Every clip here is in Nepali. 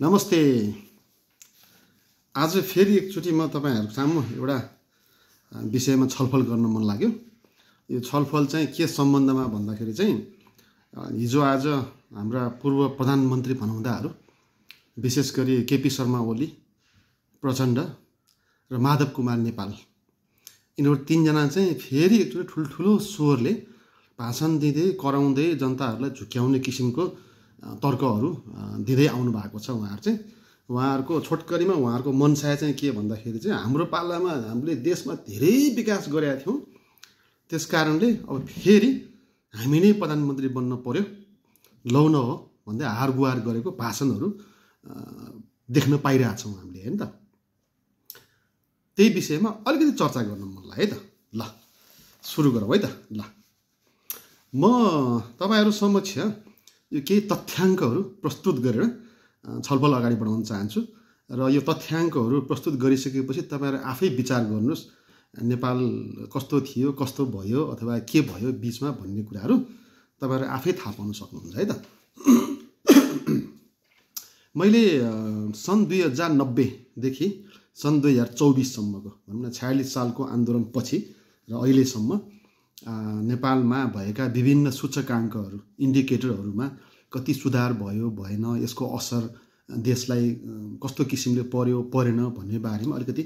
नमस्ते। आज फेरि एकचोटि म तपाईहरुको सामु एउटा विषयमा छलफल गर्न मन लाग्यो। यो छलफल चाहिँ के सम्बन्धमा भन्दाखेरि चाहिँ हिजो आज हाम्रा पूर्व प्रधानमन्त्री भनौँदाहरू विशेष गरी केपी शर्मा ओली, प्रचण्ड र माधव कुमार नेपाल, यिनीहरू तीनजना चाहिँ फेरि एकचोटि ठुल्ठुलो स्वरले भाषण दिँदै कराउँदै जनताहरूलाई झुक्याउने किसिमको तर्कहरू दिँदै आउनु भएको छ। उहाँहरूको छोटकरीमा उहाँहरूको मनसाय चाहिँ के भन्दाखेरि चाहिँ हाम्रो पालामा हामीले देशमा धेरै विकास गरेका थियौँ, त्यसकारणले अब फेरि हामी नै प्रधानमन्त्री बन्न पर्यो, लौ न हो भन्दै हारगुहार गरेको भाषणहरू देख्न पाइरहेछौँ हामीले, हैन त। त्यही विषयमा अलिकति चर्चा गर्न मन लाग्यो है त। ल सुरु गरौँ है त। ल म तपाईहरु समक्ष यो केही तथ्याङ्कहरू प्रस्तुत गरेर छलफल अगाडि बढाउन चाहन्छु र यो तथ्याङ्कहरू प्रस्तुत गरिसकेपछि तपाईहरु आफै विचार गर्नुस्, नेपाल कस्तो थियो, कस्तो भयो अथवा के भयो बीचमा भन्ने कुराहरू तपाईहरु आफै थाहा पाउन सक्नुहुन्छ है त। मैले सन् 2090 देखि सन् 2024 सम्मको भनौँ न 46 सालको आन्दोलन पछि र अहिलेसम्म नेपालमा भएका विभिन्न सूचकाङ्कहरू, इन्डिकेटरहरूमा कति सुधार भयो भएन, यसको असर देशलाई कस्तो किसिमले पर्यो परेन भन्ने बारेमा अलिकति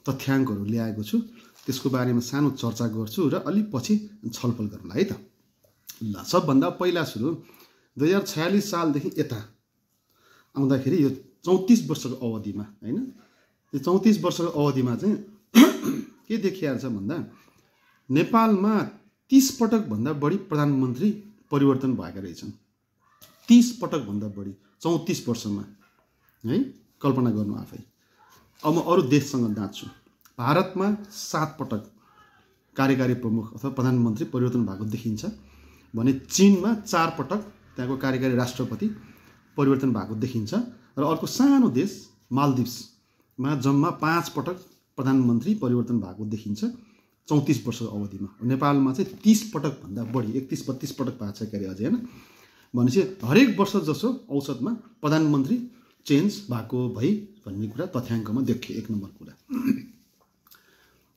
तथ्याङ्कहरू ल्याएको छु। त्यसको बारेमा सानो चर्चा गर्छु र अलि पछि छलफल गरौँला है त। ल सबभन्दा पहिला सुरु 2046 सालदेखि यता आउँदाखेरि यो 34 वर्षको अवधिमा, हैन, यो 34 वर्षको अवधिमा चाहिँ के देखिएको छ भन्दा नेपालमा 30 पटक भन्दा बढी प्रधानमन्त्री परिवर्तन भएका रहेछन्। 30 पटक भन्दा बढी 34 वर्षमा, है, कल्पना गर्नु आफै। अब म अरू देशसँग जान्छु। भारतमा 7 पटक कार्यकारी प्रमुख अथवा प्रधानमन्त्री परिवर्तन भएको देखिन्छ भने चीनमा 4 पटक त्यहाँको कार्यकारी राष्ट्रपति परिवर्तन भएको देखिन्छ र अर्को सानो देश मालदिभ्समा जम्मा 5 पटक प्रधानमन्त्री परिवर्तन भएको देखिन्छ 34 वर्षको अवधिमा। नेपालमा चाहिँ 30 पटक भन्दा बढी 31-32 पटक भएको छ क्यारे अझै, हैन। भनेपछि हरेक वर्ष जसो औसतमा प्रधानमन्त्री चेन्ज भएको भई भन्ने कुरा तथ्याङ्कमा देखियो, एक नम्बर कुरा।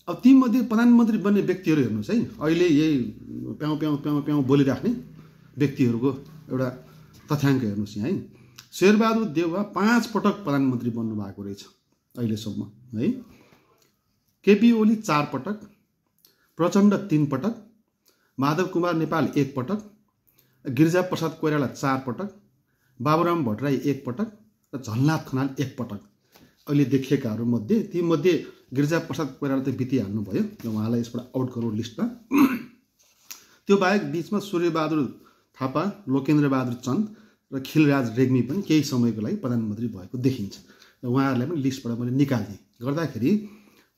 अब तीमध्ये प्रधानमन्त्री बन्ने व्यक्तिहरू हेर्नुहोस् है, अहिले यही प्याउ प्याउ प्याउ प्याउ बोलिराख्ने व्यक्तिहरूको एउटा तथ्याङ्क हेर्नुहोस् यहाँ है। शेरबहादुर देउवा 5 पटक प्रधानमन्त्री बन्नु भएको रहेछ अहिलेसम्म, है। केपी ओली 4 पटक, प्रचण्ड 3 पटक, माधव कुमार नेपाल 1 पटक, गिरिजाप्रसाद कोइराला 4 पटक, बाबुराम भट्टराई 1 पटक र झलनाथ खनाल 1 पटक अहिले देखिएकाहरू मध्ये। तीमध्ये गिरिजाप्रसाद कोइराला त बितिहाल्नु भयो र उहाँलाई यसबाट आउट गरौँ लिस्टमा। त्यो बाहेक बीचमा सूर्यबहादुर थापा, लोकेन्द्रबहादुर चन्द र खिलराज रेग्मी पनि केही समयको लागि प्रधानमन्त्री भएको देखिन्छ र उहाँहरूलाई पनि लिस्टबाट मैले निकाल्ने गर्दाखेरि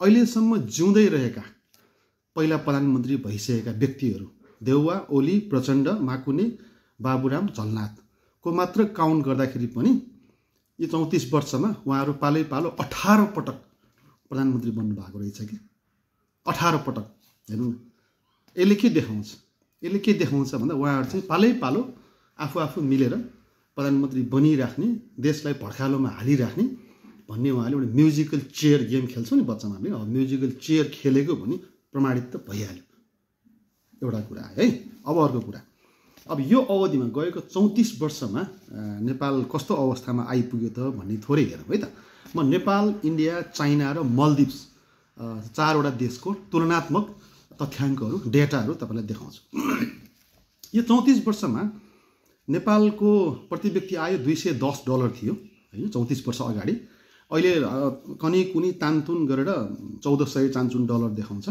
अहिलेसम्म जिउँदै रहेका पहिला प्रधानमन्त्री भइसकेका व्यक्तिहरू देउवा, ओली, प्रचण्ड, माकुने, बाबुराम, झलनाथको मात्र काउन्ट गर्दाखेरि पनि यो 34 वर्षमा उहाँहरू पालै पालो 18 पटक प्रधानमन्त्री बन्नु भएको रहेछ कि 18 पटक। हेर्नु न, यसले के देखाउँछ? यसले के देखाउँछ भन्दा उहाँहरू चाहिँ पालै पालो आफू मिलेर प्रधानमन्त्री बनिराख्ने, देशलाई भड्कालोमा हालिराख्ने भन्ने उहाँले एउटा म्युजिकल चेयर गेम खेल्छौँ नि बच्चामा हामीले, अब म्युजिकल चेयर खेलेको भने प्रमाणित त भइहाल्यो, एउटा कुरा है। अब अर्को कुरा, अब यो अवधिमा गएको 34 वर्षमा नेपाल कस्तो अवस्थामा आइपुग्यो त भन्ने थोरै हेरौँ है त। म नेपाल, इन्डिया, चाइना र मलदिभ्स 4वटा देशको तुलनात्मक तथ्याङ्कहरू, डेटाहरू तपाईँलाई देखाउँछु। यो 34 वर्षमा नेपालको प्रति व्यक्ति आय $210 थियो, हैन, 34 वर्ष अगाडि। अहिले कनी कुनी तानतुन गरेर $1400 देखाउँछ।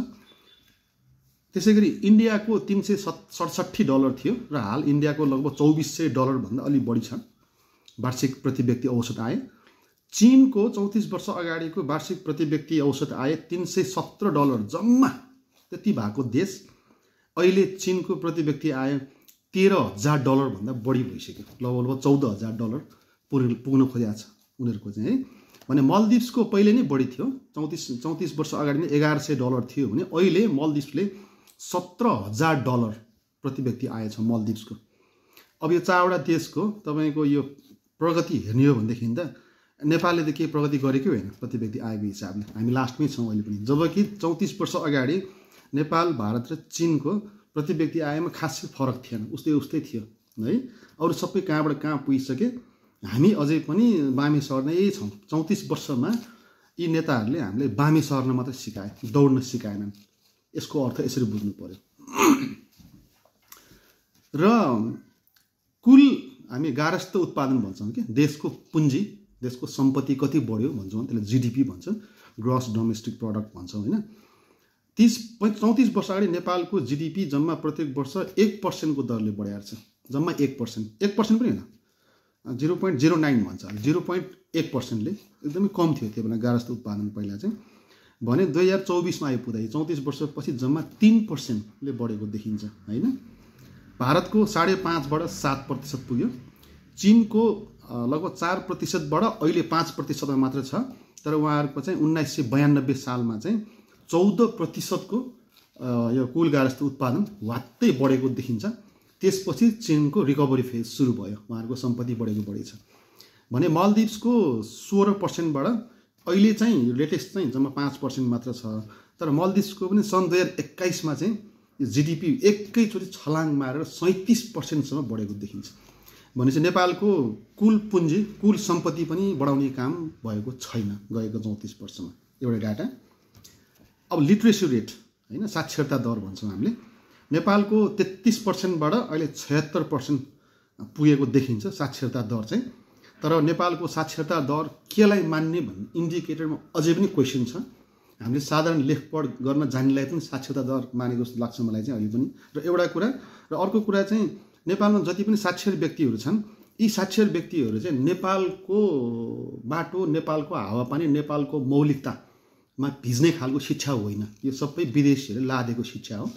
त्यसै गरी इन्डियाको $367 थियो र हाल इन्डियाको लगभग $2400 भन्दा अलि बढी छ वार्षिक प्रति व्यक्ति औसत आय। चीनको 34 वर्ष अगाडिको वार्षिक प्रति व्यक्ति औसत आय $317 जम्मा त्यति भएको देश अहिले चीनको प्रति व्यक्ति आय $13,000 भन्दा बढी भइसक्यो, लगभग $14,000 पुग्न खोजेको छ उनीहरूको चाहिँ, है। भने मलदिभ्सको पहिले नै बढी थियो, 34 वर्ष अगाडि नै $1100 थियो भने अहिले मलदिभ्सले $17,000 प्रति व्यक्ति आय छ मलदिभ्सको। अब यो 4वटा देशको तपाईको यो प्रगति हेर्ने हो भनेदेखि त नेपालले त केही प्रगति गरेकै होइन प्रति व्यक्ति आएको हिसाबले, हामी लास्टमै छौँ अहिले पनि। जबकि 34 वर्ष अगाडि नेपाल, भारत र चीनको प्रति व्यक्ति आयमा खासै फरक थिएन, उस्तै थियो है। अरू सबै कहाँबाट कहाँ पुगिसके, हामी अझै पनि बामे सर्नै छौँ। 34 वर्षमा यी नेताहरूले हामीले बामे सर्न मात्रै सिकाए, दौड्न सिकाएनन्। यसको अर्थ यसरी बुझ्नु पर्यो। र कुल हामी गारस्थ उत्पादन भन्छौँ कि देशको पुँजी, देशको सम्पत्ति कति बढ्यो भन्छौँ, त्यसलाई जीडीपी भन्छौँ, ग्रस डोमेस्टिक प्रडक्ट भन्छौँ होइन। 34 वर्ष अगाडि नेपालको जीडीपी जम्मा प्रत्येक वर्ष 1% को दरले बढेको छ, जम्मा 1%, 1% पनि होइन, 0.09 भन्छ, 0.1%ले एकदमै कम थियो त्यो बेला गारस्थ उत्पादन पहिला चाहिँ। भने 2024मा आइपुग्दाखेरि 34 वर्षपछि जम्मा 3%ले बढेको देखिन्छ होइन। भारतको 5.5बाट 7% पुग्यो, चीनको लगभग 4%बाट अहिले 5%मा मात्र छ। तर उहाँहरूको चाहिँ 1992 सालमा चाहिँ 14% को यो कुल गारस्थ उत्पादन वात्तै बढेको देखिन्छ। त्यसपछि चीनको रिकभरी फेज सुरु भयो, उहाँहरूको सम्पत्ति बढेको छ। भने मालदिभ्सको 16%बाट अहिले चाहिँ लेटेस्ट चाहिँ जम्मा 5% मात्र छ। तर मालदिभ्सको पनि सन् 2021मा चाहिँ जीडीपी एकैचोटि छलाङ मारेर 37%सम्म बढेको देखिन्छ। भनेपछि नेपालको कुल पुँजी, कुल सम्पत्ति पनि बढाउने काम भएको छैन गएको 34 वर्षमा, एउटा डाटा। अब लिट्रेसी रेट होइन, साक्षरता दर भन्छौँ हामीले, नेपालको 33%बाट अहिले 76% पुगेको देखिन्छ साक्षरता दर चाहिँ। तर नेपालको साक्षरता दर केलाई मान्ने भन्ने इन्डिकेटरमा अझै पनि क्वेसन छ। हामीले साधारण लेखपढ गर्न जान्नेलाई पनि साक्षरता दर मानेको जस्तो लाग्छ मलाई चाहिँ अहिले पनि। र एउटा कुरा, र अर्को कुरा चाहिँ नेपालमा जति पनि साक्षर व्यक्तिहरू छन्, यी साक्षर व्यक्तिहरू चाहिँ नेपालको बाटो, नेपालको हावापानी, नेपालको मौलिकतामा भिज्ने खालको शिक्षा होइन, यो सबै विदेशीहरूले लादेको शिक्षा हो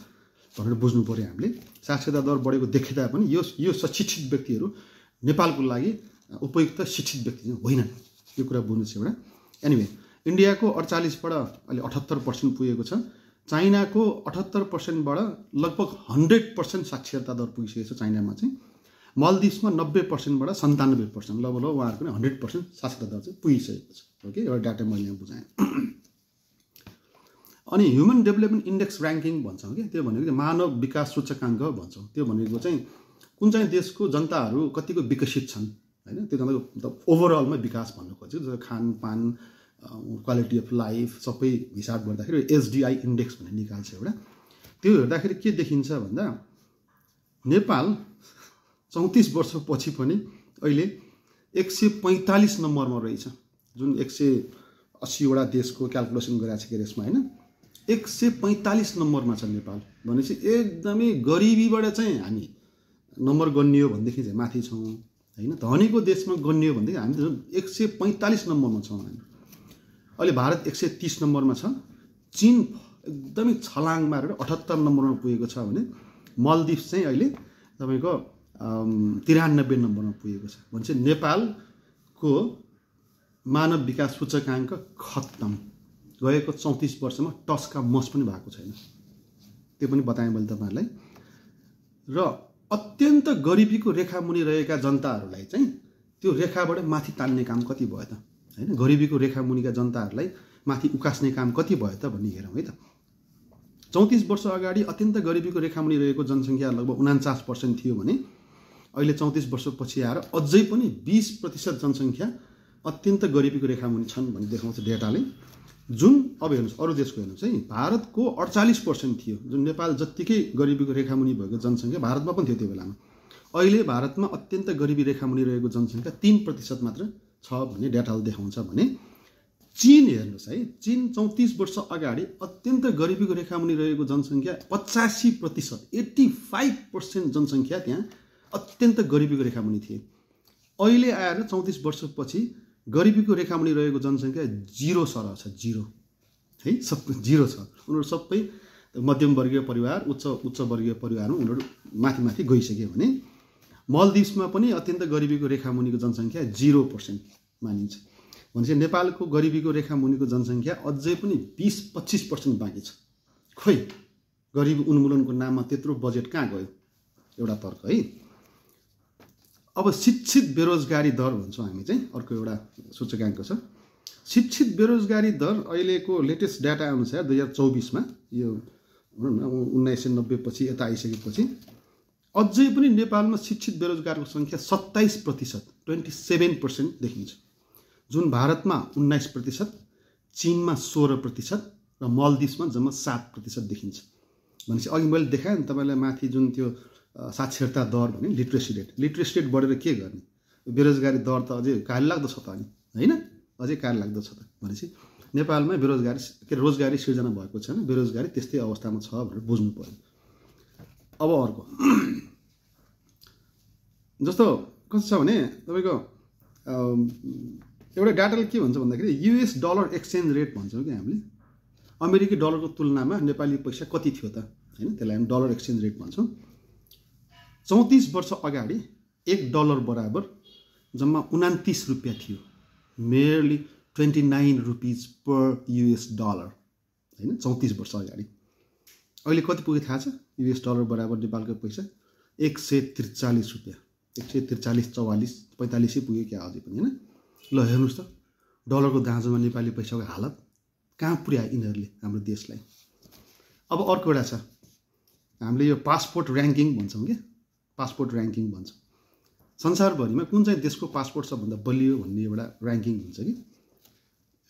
भनेर बुझ्नु पर्यो हामीले। साक्षरता दर बढेको देखे तापनि यो शिक्षित व्यक्तिहरू नेपालको लागि उपयुक्त शिक्षित व्यक्ति चाहिँ होइनन्, यो कुरा बुझ्नु छ एउटा। एनिवे, इन्डियाको 48बाट अहिले 78% पुगेको छ। चाइनाको 78%बाट लगभग 100% साक्षरता दर पुगिसकेको छ चाइनामा चाहिँ। मालदिभ्समा 90%बाट 97%, लगभग उहाँहरूको पनि 100% साक्षरता दर चाहिँ पुगिसकेको छ। ओके, एउटा डाटा मैले यहाँ बुझाएँ। अनि ह्युमन डेभलपमेन्ट इन्डेक्स ऱ्याङ्किङ भन्छौँ कि, त्यो भनेको मानव विकास सूचकाङ्क भन्छौँ। त्यो भनेको चाहिँ कुन चाहिँ देशको जनताहरू कतिको विकसित छन् होइन, त्यो मतलब ओभरअलमा विकास भन्नु खोज्यो। जस्तो खानपान, क्वालिटी अफ लाइफ सबै हिसाब गर्दाखेरि एसडिआई इन्डेक्स भन्ने निकाल्छ एउटा। त्यो हेर्दाखेरि के देखिन्छ भन्दा नेपाल 34 वर्षपछि पनि अहिले 145 नम्बरमा रहेछ, जुन 180वटा देशको क्यालकुलेसन गरेको छ के यसमा होइन। 145 नम्बरमा छ नेपाल। भनेपछि एकदमै गरिबीबाट चाहिँ हामी नम्बर गनियो भनेदेखि चाहिँ माथि छौँ होइन। धनीको देशमा गनियो भनेदेखि हामी 145 नम्बरमा छौँ हामी। अहिले भारत 130 नम्बरमा छ। चीन एकदमै छलाङ मारेर 78 नम्बरमा पुगेको छ भने मालदिभ्स चाहिँ अहिले तपाईँको 93 नम्बरमा पुगेको छ। भनेपछि नेपालको मानव विकास सूचकाङ्क खत्तम, गएको 34 वर्षमा टसका मस पनि भएको छैन। त्यो पनि बताएँ मैले तपाईँहरूलाई। र अत्यन्त गरिबीको रेखामुनि रहेका जनताहरूलाई चाहिँ त्यो रेखाबाट माथि तान्ने काम कति भयो त होइन। गरिबीको रेखामुनिका जनताहरूलाई माथि उकास्ने काम कति भयो त भन्ने हेरौँ है त। 34 वर्ष अगाडि अत्यन्त गरिबीको रेखामुनि रहेको जनसङ्ख्या लगभग 49% थियो भने अहिले 34 वर्षपछि आएर अझै पनि 20% जनसङ्ख्या अत्यन्त गरिबीको रेखामुनि छन् भन्ने देखाउँछ डेटाले। जुन अब हेर्नुहोस् अरू देशको हेर्नुहोस् है, भारतको 48% थियो, जुन नेपाल जत्तिकै गरिबीको रेखामुनि भएको जनसङ्ख्या भारतमा पनि थियो त्यो बेलामा। अहिले भारतमा अत्यन्त गरिबी रेखामुनि रहेको जनसङ्ख्या 3% मात्र छ भन्ने डेटाले देखाउँछ भने चीन हेर्नुहोस् है, चीन 34 वर्ष अगाडि अत्यन्त गरिबीको रेखामुनि रहेको जनसङ्ख्या 85%, 85% जनसङ्ख्या त्यहाँ अत्यन्त गरिबीको रेखामुनि थिए। अहिले आएर 34 वर्षपछि गरिबीको रेखामुनि रहेको जनसङ्ख्या 0 सरह छ, 0 है, सबै 0 छ। उनीहरू सबै मध्यमवर्गीय परिवार, उच्च वर्गीय परिवारमा उनीहरू माथि माथि गइसक्यो भने मालदिभ्समा पनि अत्यन्त गरिबीको रेखामुनिको जनसङ्ख्या 0% मानिन्छ। भनेपछि नेपालको गरिबीको रेखामुनिको जनसङ्ख्या अझै पनि 20-25% बाँकी छ। खोइ गरिबी उन्मूलनको नाममा त्यत्रो बजेट कहाँ गयो, एउटा तर्क है। अब शिक्षित बेरोजगारी दर भन्छौँ हामी चाहिँ, अर्को एउटा सूचकाङ्क छ। शिक्षित बेरोजगारी दर अहिलेको लेटेस्ट डाटा अनुसार 2024मा, यो भनौँ न 1990 पछि यता आइसकेपछि अझै पनि नेपालमा शिक्षित बेरोजगारको सङ्ख्या 27%, 27% देखिन्छ, जुन भारतमा 19%, चीनमा 16% र मल्दिभ्समा जम्मा 7% देखिन्छ। भनेपछि अघि मैले देखाएँ नि तपाईँलाई माथि जुन त्यो साक्षरता दर भने लिट्रेसी रेट बढेर के गर्ने, बेरोजगारी दर त अझै कार्य लाग्दो छ त अनि, होइन? अझै कार्य लाग्दो छ त। भनेपछि नेपालमा रोजगारी सिर्जना भएको छैन, बेरोजगारी त्यस्तै अवस्थामा छ भनेर बुझ्नु पर्यो। अब अर्को जस्तो कस्तो छ भने तपाईँको एउटा डाटाले के भन्छ भन्दाखेरि US डलर एक्सचेन्ज रेट भन्छौँ कि हामीले, अमेरिकी डलरको तुलनामा नेपाली पैसा कति थियो त, होइन? त्यसलाई हामी डलर एक्सचेन्ज रेट भन्छौँ। 34 वर्ष अगाडि $1 बराबर जम्मा 29 रुपियाँ थियो, मेयरली 29 रुपिज पर US डलर, होइन? 34 वर्ष अगाडि। अहिले कति पुग्यो थाहा छ? US डलर बराबर नेपालको पैसा 143 रुपियाँ, 143, 44, 45 पुग्यो क्या अझै पनि, होइन? ल हेर्नुहोस् त डलरको दाँजोमा नेपाली पैसाको हालत कहाँ पुर्यायो यिनीहरूले हाम्रो देशलाई। अब अर्को एउटा छ, हामीले यो पासपोर्ट ऱ्याङ्किङ भन्छौँ कि, पासपोर्ट ऱ्याङ्किङ भन्छौँ। संसारभरिमा कुन चाहिँ देशको पासपोर्ट सबभन्दा बलियो भन्ने एउटा ऱ्याङ्किङ हुन्छ कि,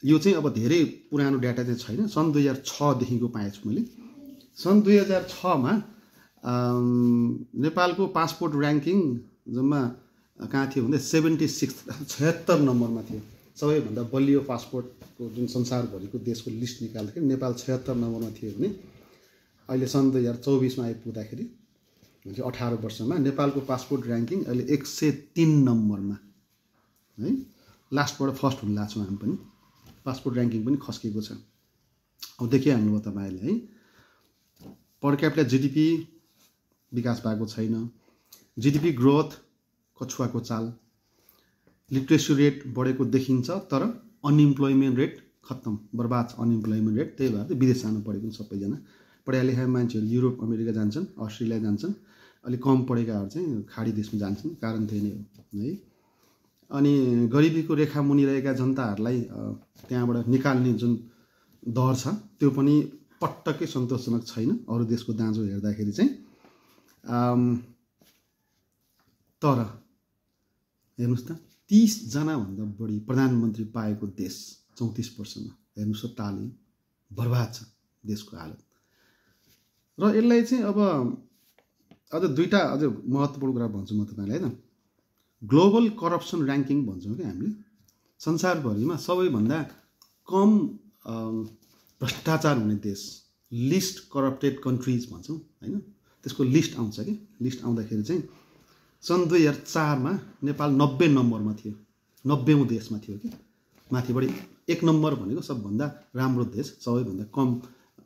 यो चाहिँ अब धेरै पुरानो डाटा चाहिँ छैन, सन् 2006देखिको पाएछु मैले। सन् 2006मा नेपालको पासपोर्ट ऱ्याङ्किङ जम्मा कहाँ थियो भन्दा 76 नम्बरमा थियो। सबैभन्दा बलियो पासपोर्टको जुन संसारभरिको देशको लिस्ट निकाल्दाखेरि नेपाल 76 नम्बरमा थियो भने अहिले सन् 2024मा आइपुग्दाखेरि 18 वर्षमा नेपालको पासपोर्ट ऱ्याङ्किङ अहिले 103 नम्बरमा, है? लास्टबाट फर्स्ट हुन लाग्छौँ हामी पनि, पासपोर्ट ऱ्याङ्किङ पनि खस्किएको छ। अब देखिहाल्नुभयो तपाईँहरूले, है? पर क्यापिटा जिडिपी विकास भएको छैन, जिडिपी ग्रोथ कछुवाको चाल, लिट्रेसी रेट बढेको देखिन्छ तर अनइम्प्लोइमेन्ट रेट खत्तम, बर्बाद अनइम्प्लोइमेन्ट रेट। त्यही भएर विदेश जानु परेको सबैजना पढा लेखा मान्छेहरू युरोप अमेरिका जान्छन्, अस्ट्रेलिया जान्छन्, अलिक कम पढेकाहरू चाहिँ खाडी देशमा जान्छन्, कारण त्यही नै हो, है? अनि गरिबीको रेखा मुनि रहेका जनताहरूलाई त्यहाँबाट निकाल्ने जुन दर छ त्यो पनि पटक्कै सन्तोषजनक छैन अरू देशको दाँजो हेर्दाखेरि चाहिँ। तर हेर्नुहोस् त 30 जनाभन्दा बढी प्रधानमन्त्री पाएको देश 34 वर्षमा, हेर्नुहोस् त ताली बर्बाद छ देशको हालत। र यसलाई चाहिँ अब अझ दुईवटा अझ महत्त्वपूर्ण कुरा भन्छु म तपाईँलाई, होइन? ग्लोबल करप्सन ऱ्याङ्किङ भन्छौँ कि हामीले, संसारभरिमा सबैभन्दा कम भ्रष्टाचार हुने देश, लिस्ट करप्टेड कन्ट्रिज भन्छौँ, होइन? त्यसको लिस्ट आउँछ कि, लिस्ट आउँदाखेरि चाहिँ सन् 2004मा नेपाल 90 नम्बरमा थियो, 90औँ देशमा थियो कि, माथिबाट 1 नम्बर भनेको सबभन्दा राम्रो देश, सबैभन्दा कम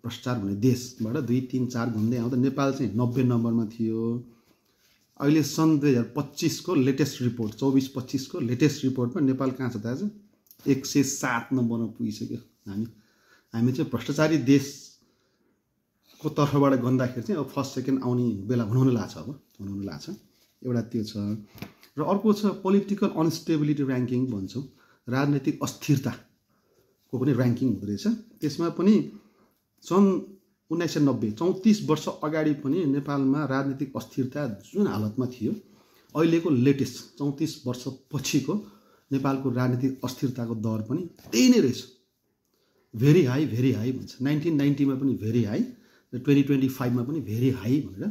भ्रष्टाचार हुने देशबाट 2, 3, 4 भन्दै आउँदा नेपाल चाहिँ 90 नम्बरमा थियो। अहिले सन् 2025को लेटेस्ट रिपोर्ट, 24-25को लेटेस्ट रिपोर्टमा नेपाल कहाँ छ थाहा छ? 107 नम्बरमा पुगिसक्यो। हामी चाहिँ भ्रष्टाचारी देशको तर्फबाट गन्दाखेरि चाहिँ अब फर्स्ट सेकेन्ड आउने बेला हुन लाग्छ, अब हुन लाग्छ। एउटा त्यो छ। र अर्को छ पोलिटिकल अनस्टेबिलिटी ऱ्याङ्किङ भन्छौँ, राजनैतिक अस्थिरताको पनि ऱ्याङ्किङ हुँदो रहेछ। त्यसमा पनि सन् 1990, 34 वर्ष अगाडि पनि नेपालमा राजनीतिक अस्थिरता जुन हालतमा थियो, अहिलेको लेटेस्ट 34 वर्ष पछिको नेपालको राजनीतिक अस्थिरताको दर पनि त्यही नै रहेछ। भेरी हाई भन्छ। 1990मा पनि भेरी हाई र 2025मा पनि भेरी हाई भनेर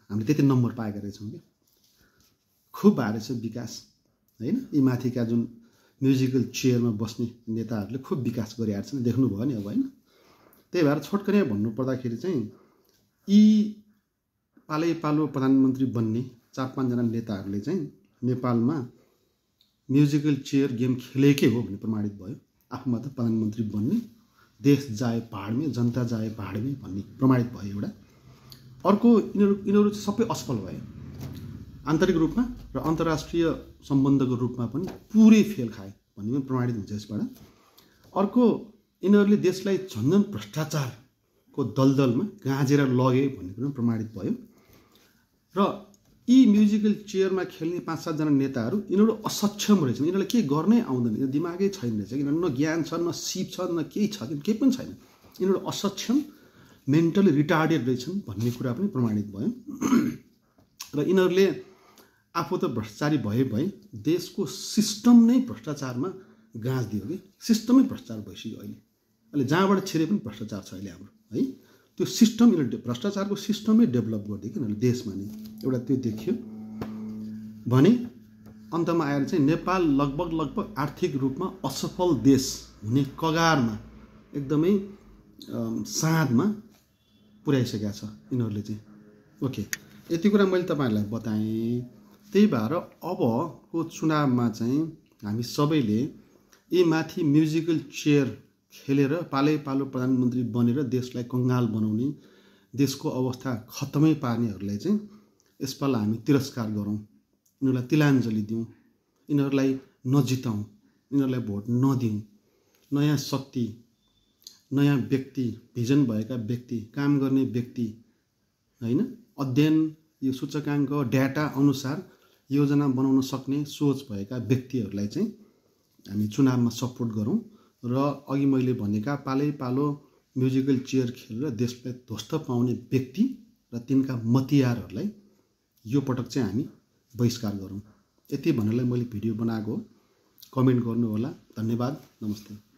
हामीले त्यति नम्बर पाएका रहेछौँ कि। खुब भएको रहेछ विकास, होइन? यी माथिका जुन म्युजिकल चेयरमा बस्ने नेताहरूले खुब विकास गरिरहेको छन्, देख्नुभयो नि अब, होइन? त्यही भएर छोटकरी भन्नुपर्दाखेरि चाहिँ यी पालो प्रधानमन्त्री बन्ने 4-5 जना नेताहरूले चाहिँ नेपालमा म्युजिकल चेयर गेम खेलेकै हो भन्ने प्रमाणित भयो। आफूमा त प्रधानमन्त्री बन्ने, देश जाए पहाडमै, जनता जाए पहाडमै भन्ने प्रमाणित भयो एउटा। अर्को यिनीहरू चाहिँ सबै असफल भए, आन्तरिक रूपमा र अन्तर्राष्ट्रिय सम्बन्धको रूपमा पनि पुरै फेल खाए भन्ने पनि प्रमाणित हुन्छ यसबाट। अर्को यिनीहरूले देशलाई झन्झन भ्रष्टाचारको दलदलमा गाँजेर लगे भन्ने पनि प्रमाणित भयो। र यी म्युजिकल चेयरमा खेल्ने 5-7 जना नेताहरू यिनीहरू असक्षम रहेछन्, यिनीहरूलाई केही गर्नै आउँदैन, यो दिमागै छैन रहेछ, किनभने न ज्ञान छ, न सिप छ, न केही छ, केही पनि छैन, यिनीहरू असक्षम मेन्टली रिटार्डेड रहेछन् भन्ने कुरा पनि प्रमाणित भयो। र यिनीहरूले आफू त भ्रष्टाचारी भए देशको सिस्टम नै भ्रष्टाचारमा गाँस दियो कि सिस्टमै भ्रष्टाचार भइसक्यो अहिले जहाँबाट छिरे पनि भ्रष्टाचार छ अहिले हाम्रो है। त्यो सिस्टम यिनीहरूले भ्रष्टाचारको सिस्टमै डेभलप गरिदियो कि यिनीहरूले देशमा नै एउटा त्यो देखियो भने अन्तमा आएर चाहिँ नेपाल लगभग आर्थिक रूपमा असफल देश हुने कगारमा एकदमै साँधमा पुर्याइसकेका छ यिनीहरूले चाहिँ। ओके, यति कुरा मैले तपाईँहरूलाई बताएँ। त्यही भएर अबको चुनावमा चाहिँ हामी सबैले यी माथि म्युजिकल चेयर खेलेर पालैपालो प्रधानमन्त्री बनेर देशलाई कङ्गाल बनाउने, देशको अवस्था खत्तमै पार्नेहरूलाई चाहिँ यसपालि हामी तिरस्कार गरौँ, यिनीहरूलाई तिलाञ्जली दिउँ, यिनीहरूलाई नजिताउँ, यिनीहरूलाई भोट नदिउँ। नयाँ शक्ति, नयाँ व्यक्ति, भिजन भएका व्यक्ति, काम गर्ने व्यक्ति होइन, अध्ययन यो सूचकाङ्क डाटा अनुसार योजना बनाउन सक्ने सोच भएका व्यक्तिहरूलाई चाहिँ हामी चुनावमा सपोर्ट गरौँ र अघि मैले भनेका पालैपालो म्युजिकल चेयर खेलेर देशलाई ध्वस्त पाउने व्यक्ति र तिनका मतियारहरूलाई यो पटक चाहिँ हामी बहिष्कार गरौँ। यति भन्नलाई मैले भिडियो बनाएको हो। कमेन्ट गर्नुहोला। धन्यवाद। नमस्ते।